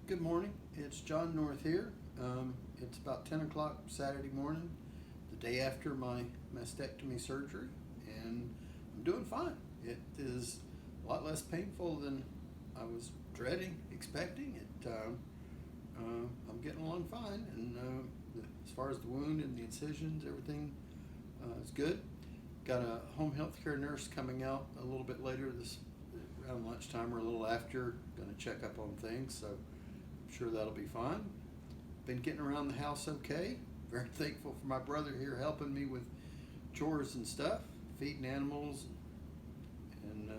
Good morning. It's John North here. It's about 10 o'clock Saturday morning, the day after my mastectomy surgery, and I'm doing fine. It is a lot less painful than I was dreading, expecting. I'm getting along fine, and as far as the wound and the incisions, everything is good. Got a home health care nurse coming out a little bit later this around lunchtime or a little after. Going to check up on things, so I'm sure that'll be fine. Been getting around the house okay. Very thankful for my brother here helping me with chores and stuff, feeding animals and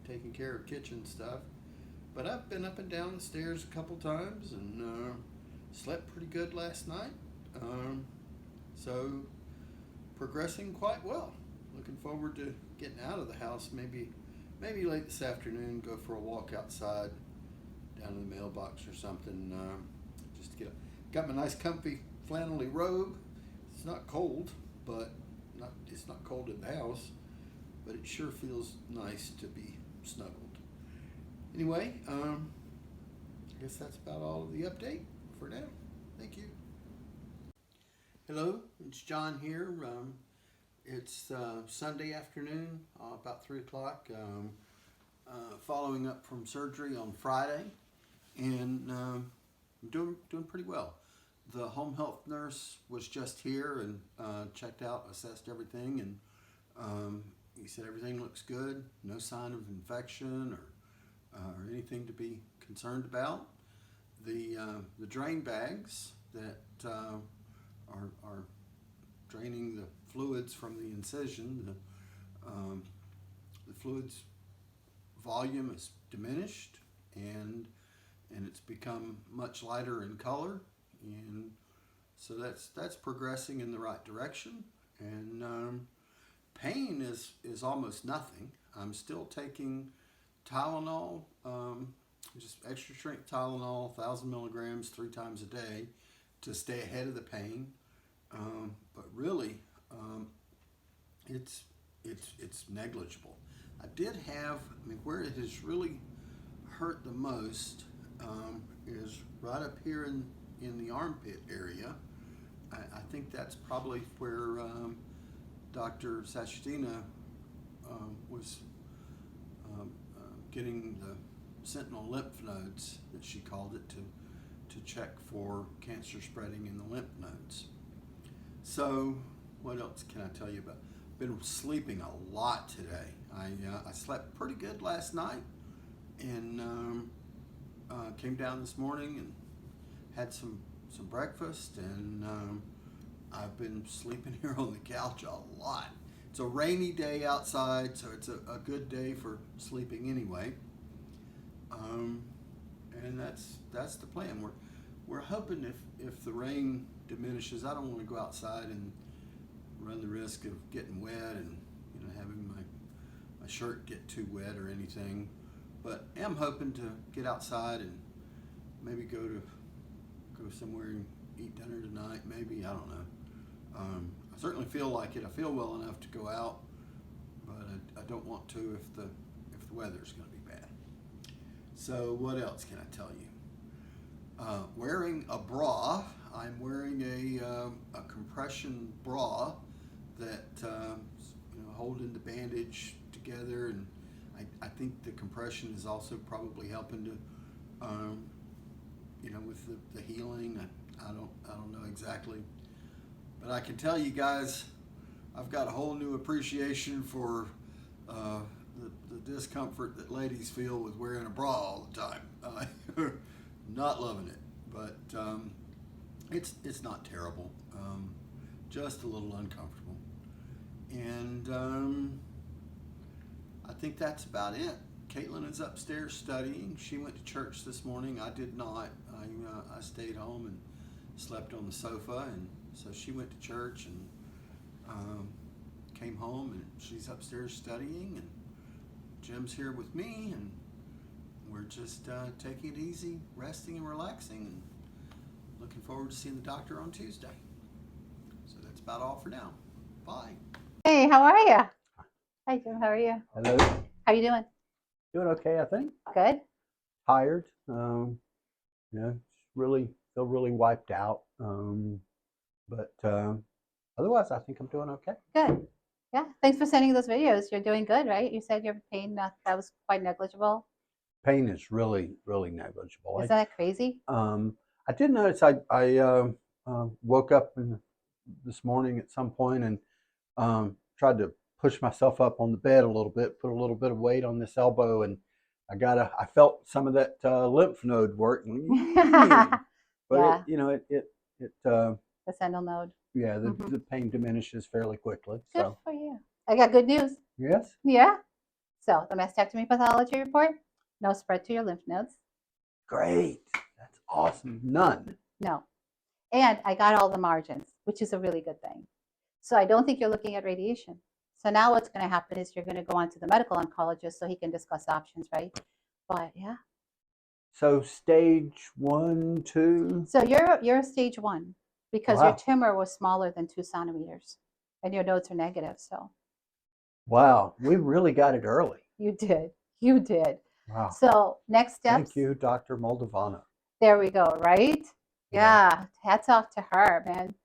taking care of kitchen stuff. But I've been up and down the stairs a couple times and slept pretty good last night. So progressing quite well. Looking forward to getting out of the house. Maybe late this afternoon. Go for a walk outside, down in the mailbox or something. Just to got my nice comfy flannelly robe. It's not cold, but it's not cold in the house. But it sure feels nice to be snuggled. Anyway, I guess that's about all of the update for now. Thank you. Hello, it's John here. It's Sunday afternoon, about 3 o'clock, following up from surgery on Friday, and I'm doing pretty well. The home health nurse was just here and checked out, assessed everything, and he said everything looks good, no sign of infection or anything to be concerned about. The drain bags that are draining the fluids from the incision, the fluids volume is diminished and it's become much lighter in color, and so that's progressing in the right direction. And pain is almost nothing. I'm still taking Tylenol, just extra strength Tylenol, 1,000 milligrams 3 times a day to stay ahead of the pain. But really, it's negligible. I did have, where it has really hurt the most is right up here in the armpit area. I think that's probably where Dr. Sachedina was getting the sentinel lymph nodes, that she called it, to check for cancer spreading in the lymph nodes. So what else can I tell you about? Been sleeping a lot today. I slept pretty good last night, and came down this morning and had some breakfast, and I've been sleeping here on the couch a lot. It's a rainy day outside, so it's a good day for sleeping anyway. And that's the plan. We're hoping if the rain diminishes, I don't want to go outside and run the risk of getting wet and having my shirt get too wet or anything. But I'm hoping to get outside and maybe go somewhere and eat dinner tonight. Maybe, I don't know. I certainly feel like it. I feel well enough to go out, but I don't want to if the weather's going to be bad. So what else can I tell you? Wearing a bra. I'm wearing a compression bra that holding the bandage together, and I think the compression is also probably helping to with the healing. I don't know exactly, but I can tell you guys, I've got a whole new appreciation for the discomfort that ladies feel with wearing a bra all the time. Not loving it, but it's not terrible, just a little uncomfortable. And I think that's about it. Caitlin is upstairs studying. She went to church this morning. I did not. I stayed home and slept on the sofa, and so she went to church and came home, and she's upstairs studying, and Jim's here with me, and we're just taking it easy, resting and relaxing, and looking forward to seeing the doctor on Tuesday. So that's about all for now. Bye. Hey, how are you? Hi, Jim. How are you? Hello. How you doing? Doing okay, I think. Good. Tired. really feel really wiped out. But otherwise, I think I'm doing okay. Good. Yeah. Thanks for sending those videos. You're doing good, right? You said your pain that was quite negligible. Pain is really, really negligible. Isn't that crazy? I did notice I woke up this morning at some point and tried to push myself up on the bed a little bit, put a little bit of weight on this elbow, and I felt some of that lymph node work, but Yeah. the sentinel node. yeah, Mhm. the pain diminishes fairly quickly. Good So for you. I got good news. yes, Yeah. So the mastectomy pathology report, no spread to your lymph nodes. great, that's awesome. None. No. And I got all the margins, which is a really good thing. So I don't think you're looking at radiation. So now what's going to happen is you're going to go on to the medical oncologist so he can discuss options, right? But yeah. So stage 1, 2. So you're stage 1 because your Wow. tumor was smaller than 2 centimeters and your nodes are negative. So Wow, we really got it early. you did. You did. Wow. So next steps. Thank you, Dr. Moldavano. There we go, right? Yeah. Yeah. Hats off to her, man.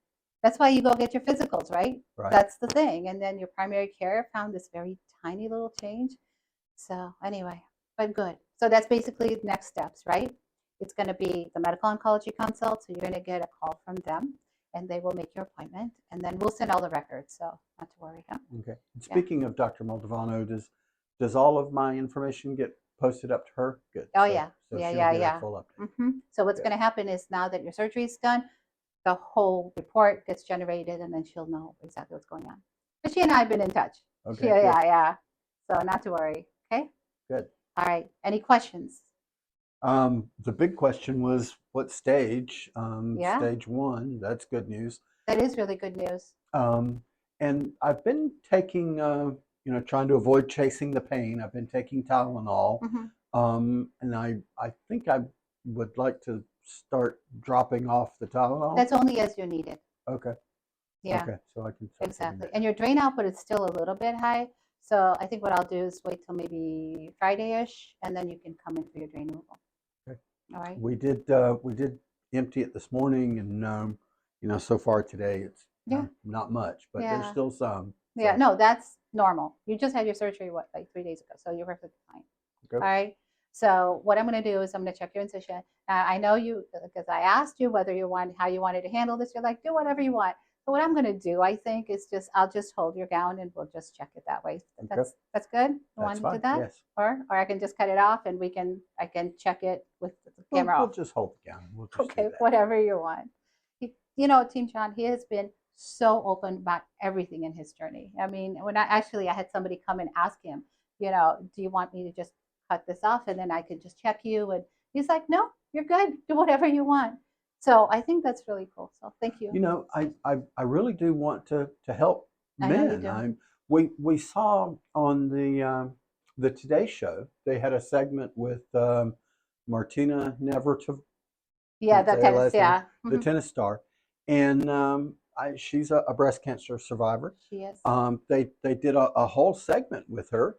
That's why you go get your physicals, right? Right. That's the thing. And then your primary care found this very tiny little change. So anyway, but good. So that's basically next steps, right? It's going to be the medical oncology consult. So you're going to get a call from them and they will make your appointment and then we'll send all the records. So not to worry. Huh? Okay. Speaking of Dr. Moldavano, does all of my information get posted up to her? Good. Oh, So, yeah. So Yeah, she'll yeah, get yeah. a full update. So what's Good. going to happen is now that your surgery is done, the whole report gets generated and then she'll know exactly what's going on. But she and I have been in touch. Okay. Yeah. So not to worry. Okay. Good. All right. Any questions? The big question was what stage? Yeah. Stage 1. That's good news. That is really good news. And I've been taking, trying to avoid chasing the pain. I've been taking Tylenol. And I think I would like to start dropping off the Tylenol. That's only as you need it. Okay. Yeah. Okay. So I can exactly. And your drain output is still a little bit high. So I think what I'll do is wait till maybe Friday-ish, and then you can come in for your drain removal. Okay. All right. We did empty it this morning, and so far today it's not much, but there's still some. So. Yeah. No, that's normal. You just had your surgery like 3 days ago, so you're perfectly fine. Okay. All right. So what I'm going to do is I'm going to check your incision. I know you because I asked you how you wanted to handle this. You're like, do whatever you want. So what I'm going to do, I think, is I'll just hold your gown and we'll just check it that way. That's good. You want to do that? Yes. Or I can just cut it off and I can check it with the camera off. We'll just hold the gown. We'll just okay, whatever you want. Team John, he has been so open about everything in his journey. I mean, when I had somebody come and ask him, do you want me to just cut this off and then I could just check you? And he's like, no, you're good. Do whatever you want. So I think that's really cool. So thank you. I really do want to help men. We saw on the Today Show they had a segment with Martina Navratilova. Yeah, the tennis, the tennis star, and she's a breast cancer survivor. She is. They did a whole segment with her,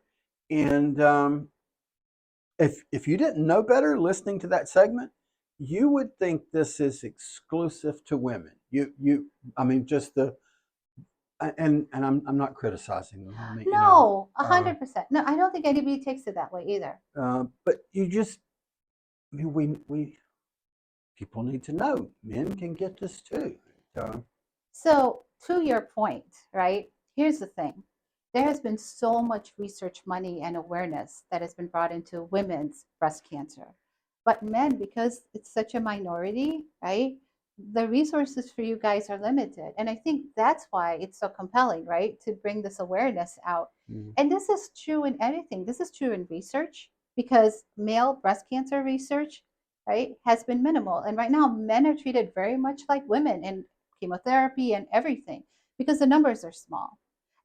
and if you didn't know better listening to that segment, you would think this is exclusive to women. I mean, just and I'm not criticizing them. I mean, no, 100%. No, I don't think anybody takes it that way either. But we people need to know men can get this too. So to your point, right? Here's the thing. There has been so much research money and awareness that has been brought into women's breast cancer. But men, because it's such a minority, right? The resources for you guys are limited. And I think that's why it's so compelling, right? To bring this awareness out. And this is true in anything. This is true in research because male breast cancer research, right, has been minimal. And right now, men are treated very much like women in chemotherapy and everything because the numbers are small.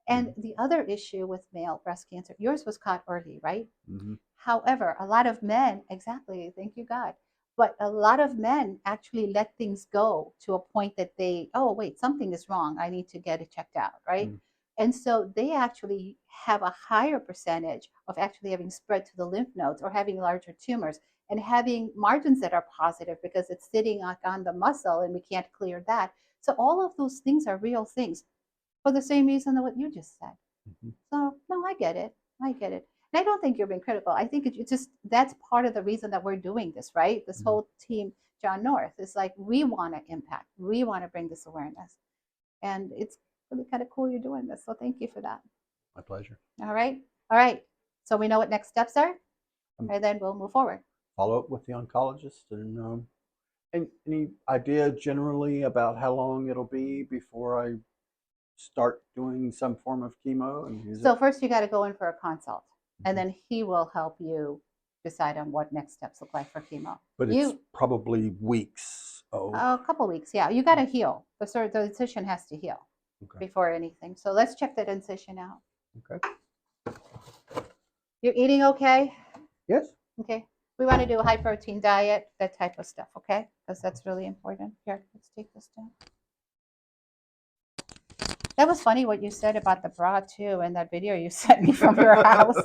And the other issue with male breast cancer, yours was caught early, right? However, a lot of men, exactly, thank you, God. But a lot of men actually let things go to a point that oh, wait, something is wrong. I need to get it checked out, right? And so they actually have a higher percentage of actually having spread to the lymph nodes or having larger tumors and having margins that are positive because it's sitting on the muscle and we can't clear that. So all of those things are real things for the same reason that what you just said. Mhm. So no, I get it. I get it. And I don't think you're being critical. I think it's just that's part of the reason that we're doing this, right? This Mhm. whole team, John North, is like we want to impact. We want to bring this awareness. And it's really kind of cool you're doing this. So thank you for that. My pleasure. All right. All right. So we know what next steps are, Um, and then we'll move forward. Follow up with the oncologist and any idea generally about how long it'll be before I start doing some form of chemo? And is So it, first you got to go in for a consult, and Mhm. then he will help you decide on what next steps look like for chemo. But it's You probably weeks. Oh, a couple weeks, yeah. You got to heal. The incision has to heal okay. before anything. So let's check that incision out. Okay. You're eating okay? Yes. Okay. We want to do a high protein diet, that type of stuff, okay? Because that's really important. Here, let's take this down. That was funny what you said about the bra too, in that video you sent me from your house.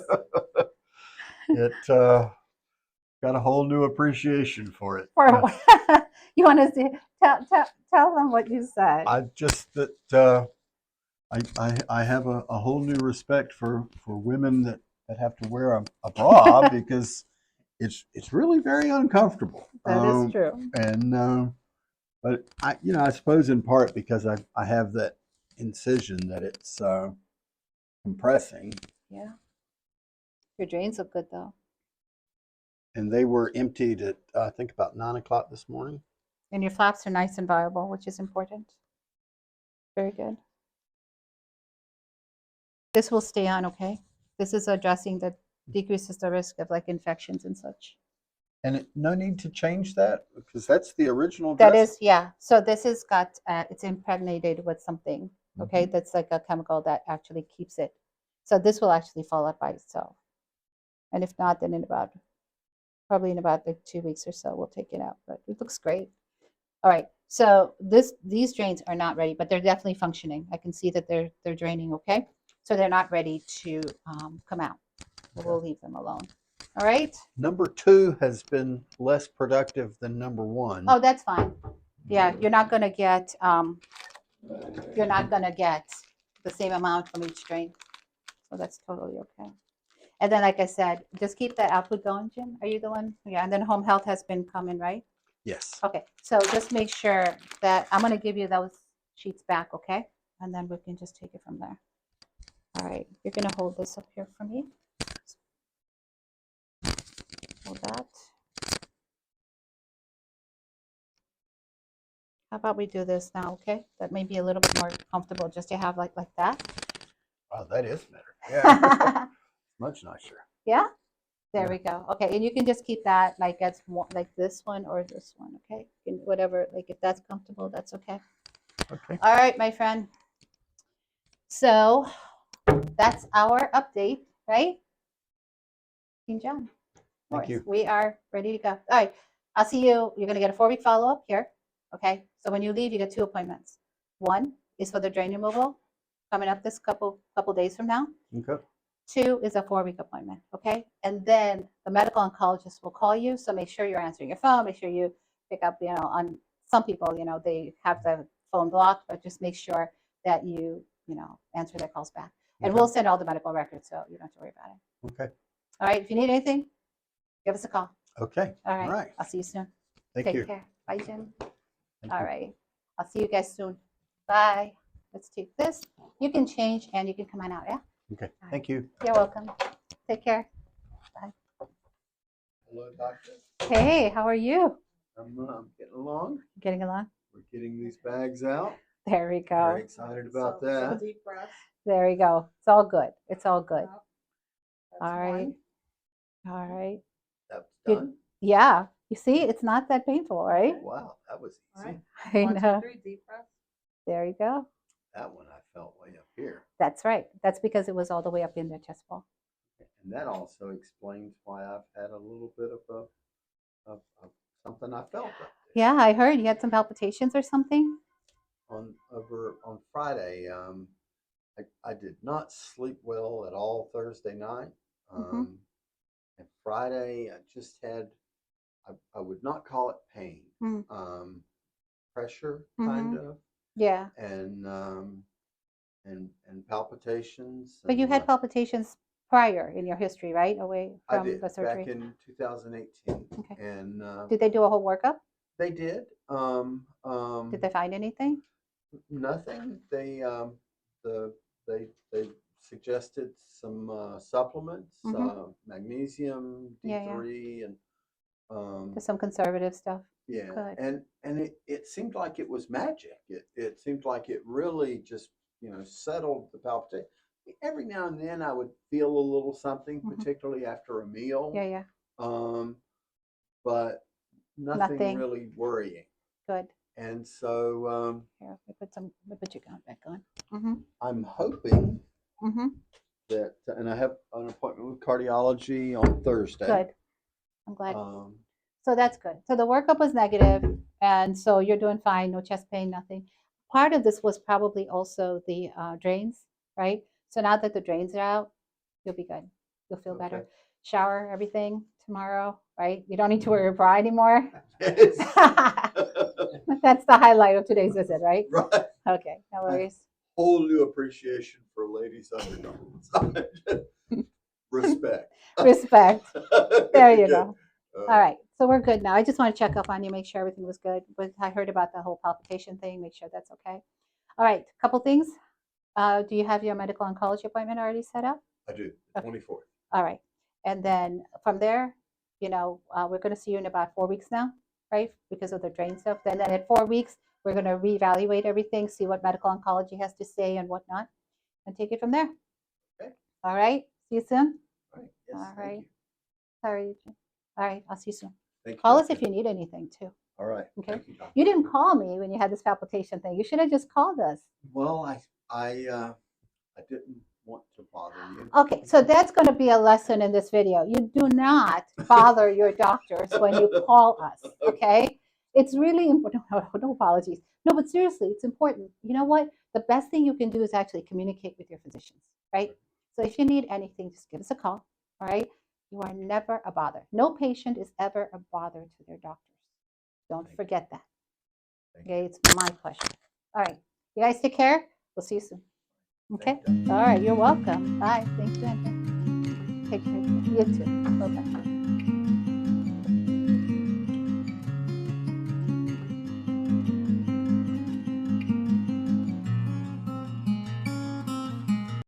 It got a whole new appreciation for it. For you want to see, tell them what you said. I just that I have a whole new respect for women that have to wear a bra because it's really very uncomfortable. That is true. And but I suppose in part because I have that incision that it's compressing, Yeah. Your drains look good though. and they were emptied at I think about 9 o'clock this morning. And your flaps are nice and viable, which is important. Very good. This will stay on, okay? This is a dressing that decreases the risk of like infections and such. And no need to change that because that's the original That dressing. is, yeah. So this has got, it's impregnated with something, okay? Mhm. That's like a chemical that actually keeps it. So this will actually fall out by itself. And if not, then probably in about like 2 weeks or so, we'll take it out. But it looks great. All right. So these drains are not ready, but they're definitely functioning. I can see that they're draining, okay? So they're not ready to come out. We'll leave them alone. All right. Number 2 has been less productive than number 1. Oh, that's fine. Yeah, you're not gonna get the same amount from each drain, so that's totally okay. And then, like I said, just keep that output going, Jim. Are you the one? Yeah. And then home health has been coming, right? Yes. Okay. So just make sure that I'm gonna give you those sheets back, okay? And then we can just take it from there. All right. You're gonna hold this up here for me. Hold that. How about we do this now, okay? That may be a little bit more comfortable just to have like that. Wow, that is better. Yeah. Much nicer. Yeah? There Yeah. we go. Okay, and you can just keep that like as like this one or this one, okay? Whatever, like if that's comfortable, that's okay. Okay. All right, my friend. So that's our update, right? King John. Thank you. We are ready to go. All right, I'll see you. You're going to get a 4-week follow-up here, okay? So when you leave, you get 2 appointments. One is for the drain removal coming up this couple days from now. Okay. 2 is a 4-week appointment, okay? And then the medical oncologist will call you, so make sure you're answering your phone, make sure you pick up, on some people, they have the phone blocked, but just make sure that you answer their calls back. And Okay. we'll send all the medical records, so you don't have to worry about it. Okay. All right, if you need anything, give us a call. Okay. All right, All right. I'll see you soon. Thank Take you. care. Bye, Jim. Thank All you. right, I'll see you guys soon. Bye. Let's take this. You can change and you can come on out, yeah? Okay. Thank you. You're welcome. Take care. Hello, doctor. Hey, how are you? I'm getting along. Getting along? We're getting these bags out. There we go. Very excited about that. Deep breath. There we go. It's all good. It's all good. That's All right. one. All right. That's Good. done. Yeah. You see, it's not that painful, right? Wow, that was All easy. right. I 1, 2, know. 3, deep breath. There you go. That one I felt way up here. That's right. That's because it was all the way up in the chest wall. And that also explains why I've had a little bit of something I felt up there. Yeah, I heard you had some palpitations or something. On Friday. I did not sleep well at all Thursday night. Mhm. And Friday, I just had, I would not call it pain, Mm. pressure kind Mhm. of, Yeah. and and palpitations, But you and had palpitations prior in your history, right? Away I from did the back surgery. in 2018, Okay. and Did they do a whole workup? they did. Did they find anything? Nothing. The they suggested some supplements, Mhm. magnesium, Yeah, yeah. D3, and Just some conservative stuff. yeah, Good. and it seemed like it was magic. It seemed like it really just settled the palpitation. Every now and then I would feel a little something, Mhm. particularly after a meal, Yeah, yeah. um, but nothing Nothing. really worrying. Good. And so Here, let me put your gown back on. Mhm. I'm hoping Mhm. that, and I have an appointment with cardiology on Thursday. Good. I'm glad. Um, So that's good. So the workup was negative, and so you're doing fine. No chest pain, nothing. Part of this was probably also the drains, right? So now that the drains are out, you'll be good. You'll feel okay. better. Shower everything tomorrow, right? You don't need to wear your bra anymore. Yes. That's the highlight of today's visit, right? Right. Okay, no worries. Whole new appreciation for ladies' undergarments. Respect. Respect. There you Good. go. All right, so we're good now. I just want to check up on you, make sure everything was good. But I heard about the whole palpitation thing, make sure that's okay. All right, couple things. Do you have your medical oncology appointment already set up? I do. Okay. 24th. All right, and then from there, we're going to see you in about 4 weeks now, right? Because of the drain stuff. Then at 4 weeks, we're going to reevaluate everything, see what medical oncology has to say and whatnot, and take it from there. Okay. All right, see you soon. All right. Yes. All Thank right. you. Sorry. Eugene. All right, I'll see you soon. Thank you. Call us Doctor. if you need anything too. All right. Okay. Thank you, Doctor. You didn't call me when you had this palpitation thing. You should have just called us. Well, I didn't want to bother you. Okay, so that's going to be a lesson in this video. You do not bother your doctors when you call us, okay? It's really important. No apologies. No, but seriously, it's important. You know what? The best thing you can do is actually communicate with your physicians, right? So if you need anything, just give us a call, all right? You are never a bother. No patient is ever a bother to their doctors. Don't forget that. Okay, it's my pleasure. All right, you guys take care. We'll see you soon. Okay. All right. You're welcome. Bye. Thank you, Andrea. Take care. You too. Bye-bye.